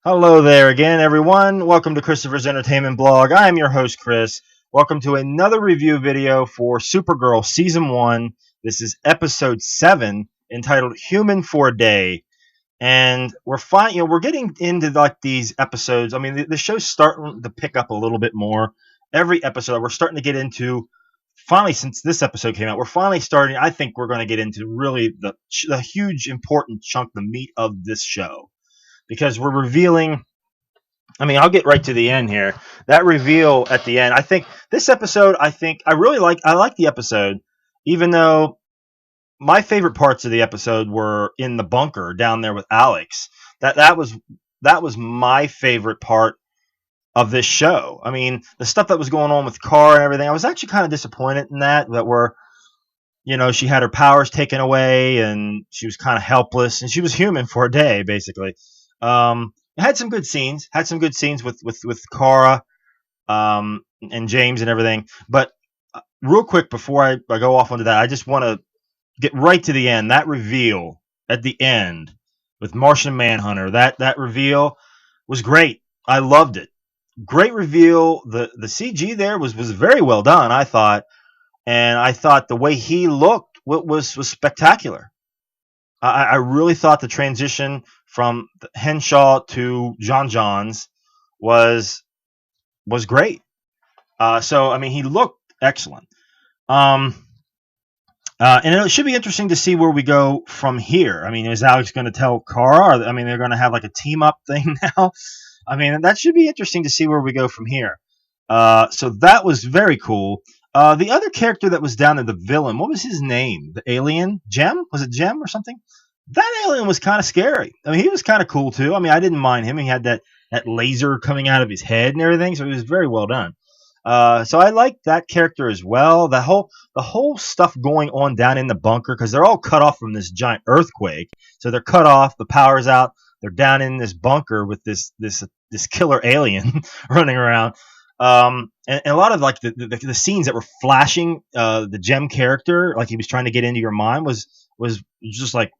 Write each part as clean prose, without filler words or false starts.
Hello there again, everyone. Welcome to Christopher's Entertainment Blog. I am your host, Chris. Welcome to another review video for Supergirl Season 1. This is Episode 7, entitled Human for a Day. And we're getting into like these episodes. I mean, the show's starting to pick up a little bit more. Every episode, we're starting to get into, finally, since this episode came out, we're finally starting, I think we're going to get into really the huge, important chunk, the meat of this show. Because we're revealing. I mean, I'll get right to the end here. That reveal at the end. I think this episode. I really like. I like the episode, even though my favorite parts of the episode were in the bunker down there with Alex. That was my favorite part of this show. I mean, the stuff that was going on with Kara and everything. I was actually kind of disappointed in that were, she had her powers taken away and she was kind of helpless and she was human for a day, basically. It had some good scenes. Had some good scenes with Kara, and James and everything. But real quick before I go off onto that, I just want to get right to the end. That reveal at the end with Martian Manhunter. That reveal was great. I loved it. Great reveal. The CG there was very well done, I thought, and I thought the way he looked was spectacular. I really thought the transition from Henshaw to Johns was great. So I mean, he looked excellent. Um, and it should be interesting to see where we go from here. I mean, is Alex going to tell Kara? I mean, they're going to have like a team up thing now. I mean, that should be interesting to see where we go from here. So that was very cool. The other character that was down there, the villain, what was his name? The alien? Gem? Was it Gem or something? That alien was kind of scary. I mean, he was kind of cool too. I mean, I didn't mind him. He had that laser coming out of his head and everything, so it was very well done. So I liked that character as well. The whole stuff going on down in the bunker because they're all cut off from this giant earthquake. So they're cut off. The power's out. They're down in this bunker with this killer alien running around. And a lot of like the scenes that were flashing, the Gem character, like he was trying to get into your mind, was just like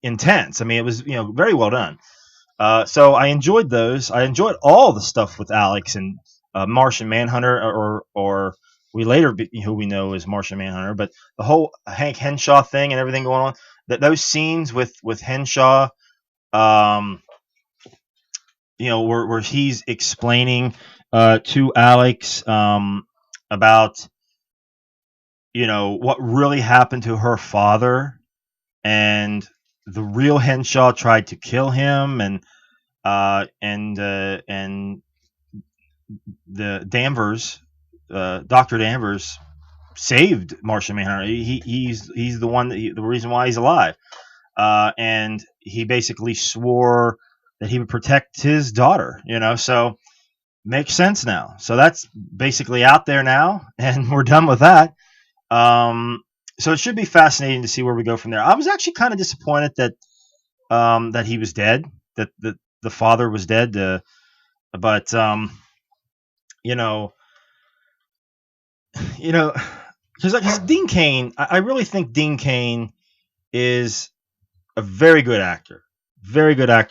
intense. I mean, it was very well done. So I enjoyed those. I enjoyed all the stuff with Alex and Martian Manhunter, or we later who we know as Martian Manhunter, but the whole Hank Henshaw thing and everything going on. Those scenes with Henshaw, um, where he's explaining to Alex about what really happened to her father, and the real Henshaw tried to kill him, and the Danvers, Dr. Danvers, saved Martian Manhunter. He's the one the reason why he's alive, and he basically swore that he would protect his daughter. So makes sense now. So that's basically out there now, and we're done with that. So it should be fascinating to see where we go from there. I was actually kind of disappointed that he was dead, that the father was dead, but you know, because Dean Cain, I really think Dean Cain is a very good actor,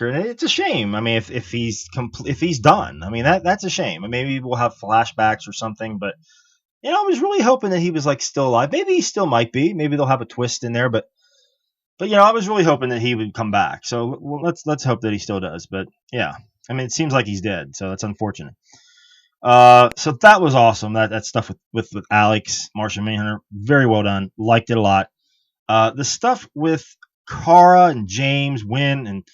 and it's a shame. I mean, if he's done, I mean that's a shame. Maybe we'll have flashbacks or something, but I was really hoping that he was like still alive. Maybe he still might be. Maybe they'll have a twist in there, but I was really hoping that he would come back. So let's hope that he still does. But yeah, I mean, it seems like he's dead, so that's unfortunate. So that was awesome. That stuff with Alex, Martian Manhunter, very well done. Liked it a lot. The stuff with Kara and James, Wynn, and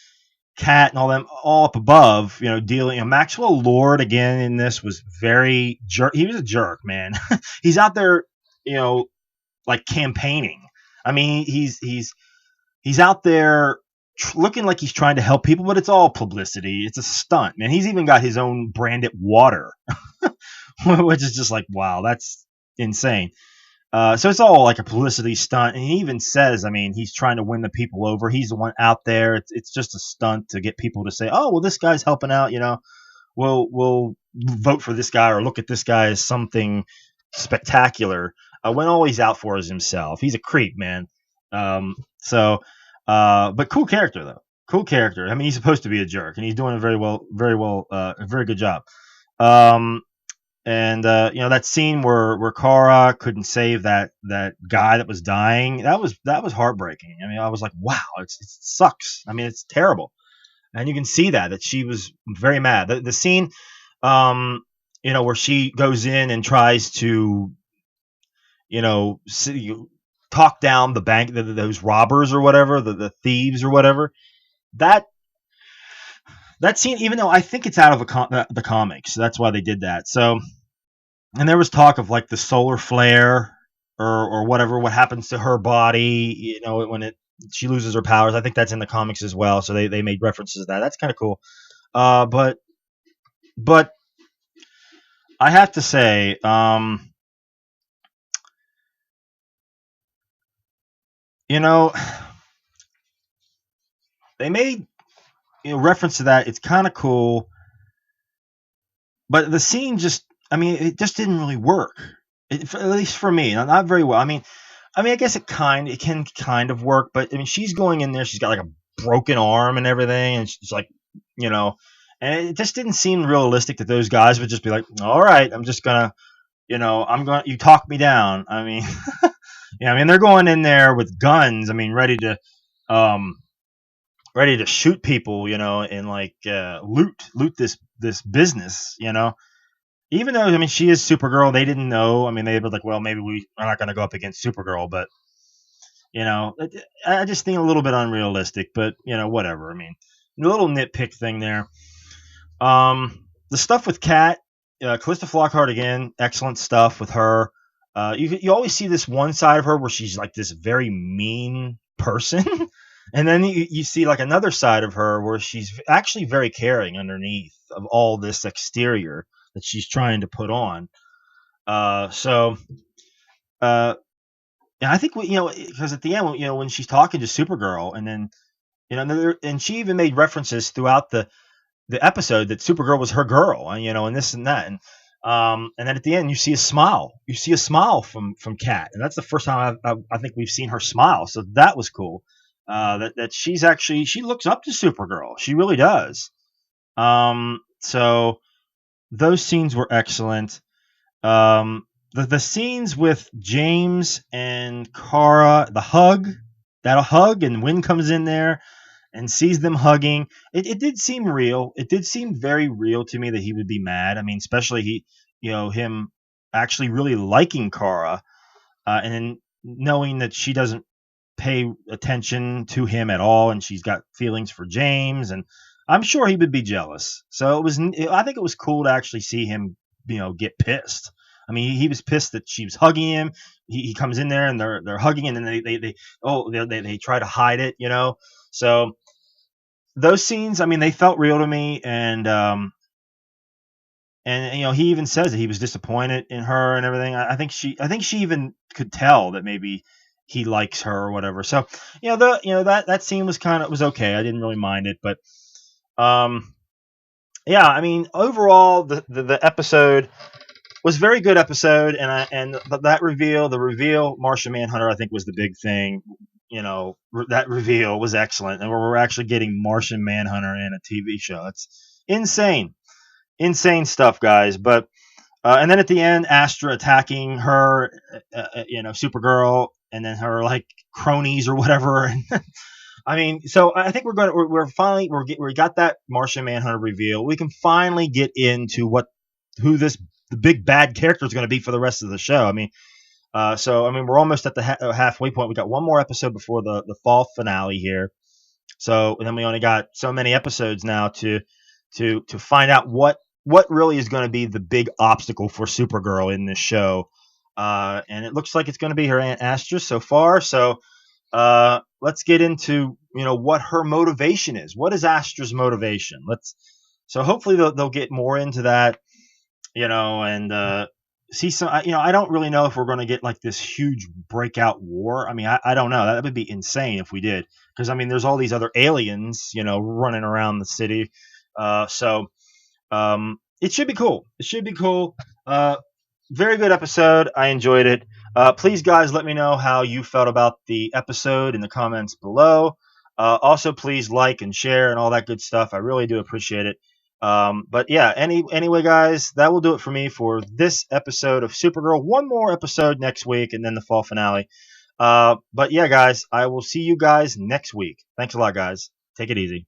Kat and all them all up above, dealing. Maxwell Lord again in this was very jerk. He was a jerk, man. He's out there, like campaigning. I mean, he's out there looking like he's trying to help people, but it's all publicity. It's a stunt, man. He's even got his own branded water, which is just like, wow, that's insane. So it's all like a publicity stunt, and he even says, I mean, he's trying to win the people over. He's the one out there. It's just a stunt to get people to say, oh, well, this guy's helping out. We'll vote for this guy or look at this guy as something spectacular. When all he's out for is himself. He's a creep, man. But cool character though. Cool character. I mean, he's supposed to be a jerk, and he's doing a very well, a very good job. Um, and that scene where Kara couldn't save that guy that was dying, that was heartbreaking. I mean, I was like, wow, it sucks. I mean, it's terrible, and you can see that she was very mad. The scene, um, where she goes in and tries to, talk down the bank, those robbers or whatever, the thieves or whatever. That that scene, even though I think it's out of the comics, that's why they did that. So, and there was talk of like the solar flare or whatever, what happens to her body, when she loses her powers. I think that's in the comics as well. So they made references to that. That's kind of cool. But I have to say, you know, they made reference to that. It's kind of cool, but the scene just, I mean, it just didn't really work. At least for me, not very well. I guess it can kind of work, but I mean, she's going in there. She's got like a broken arm and everything, and she's like, you know, and it just didn't seem realistic that those guys would just be like, all right, I'm just gonna, you talk me down. I mean, yeah, I mean, they're going in there with guns. I mean, um, ready to shoot people, and like loot this business, Even though I mean she is Supergirl, they didn't know. I mean, they were like, well, maybe we are not going to go up against Supergirl, but I just think a little bit unrealistic. But whatever. I mean, a little nitpick thing there. The stuff with Kat, Calista Flockhart again, excellent stuff with her. You always see this one side of her where she's like this very mean person, and then you see like another side of her where she's actually very caring underneath of all this exterior that she's trying to put on. So yeah, I think because at the end, when she's talking to Supergirl, and then and she even made references throughout the episode that Supergirl was her girl, and this and that, and then at the end you see a smile. You see a smile from Kat, and that's the first time I think we've seen her smile. So that was cool. That she looks up to Supergirl. She really does. So those scenes were excellent. The scenes with James and Kara, that hug, and Wynn comes in there and sees them hugging. It did seem real. It did seem very real to me that he would be mad. I mean, especially him actually really liking Kara, and then knowing that she doesn't pay attention to him at all, and she's got feelings for James, and I'm sure he would be jealous. So I think it was cool to actually see him, get pissed. I mean, he was pissed that she was hugging him. He comes in there and they're hugging, and then they try to hide it, So those scenes, I mean, they felt real to me, and he even says that he was disappointed in her and everything. I think she even could tell that maybe he likes her or whatever. So that scene was okay. I didn't really mind it, but yeah, I mean, overall the episode was a very good episode, and that the reveal, Martian Manhunter, I think was the big thing. That reveal was excellent, and we're actually getting Martian Manhunter in a TV show. It's insane stuff, guys. But and then at the end, Astra attacking her, Supergirl, and then her like cronies or whatever. I mean, so I think we're finally we got that Martian Manhunter reveal. We can finally get into who the big bad character is going to be for the rest of the show. I mean, so I mean, we're almost at the halfway point. We got one more episode before the fall finale here. So and then we only got so many episodes now to find out what really is going to be the big obstacle for Supergirl in this show. And it looks like it's going to be her Aunt Astra so far. So let's get into what her motivation is. What is Astra's motivation? So hopefully they'll get more into that, and see some. I don't really know if we're going to get like this huge breakout war. I mean, I don't know. That would be insane if we did, because I mean, there's all these other aliens, running around the city. So it should be cool. It should be cool. Very good episode. I enjoyed it. Please, guys, let me know how you felt about the episode in the comments below. Also, please like and share and all that good stuff. I really do appreciate it. But yeah, anyway, guys, that will do it for me for this episode of Supergirl. One more episode next week, and then the fall finale. But yeah, guys, I will see you guys next week. Thanks a lot, guys. Take it easy.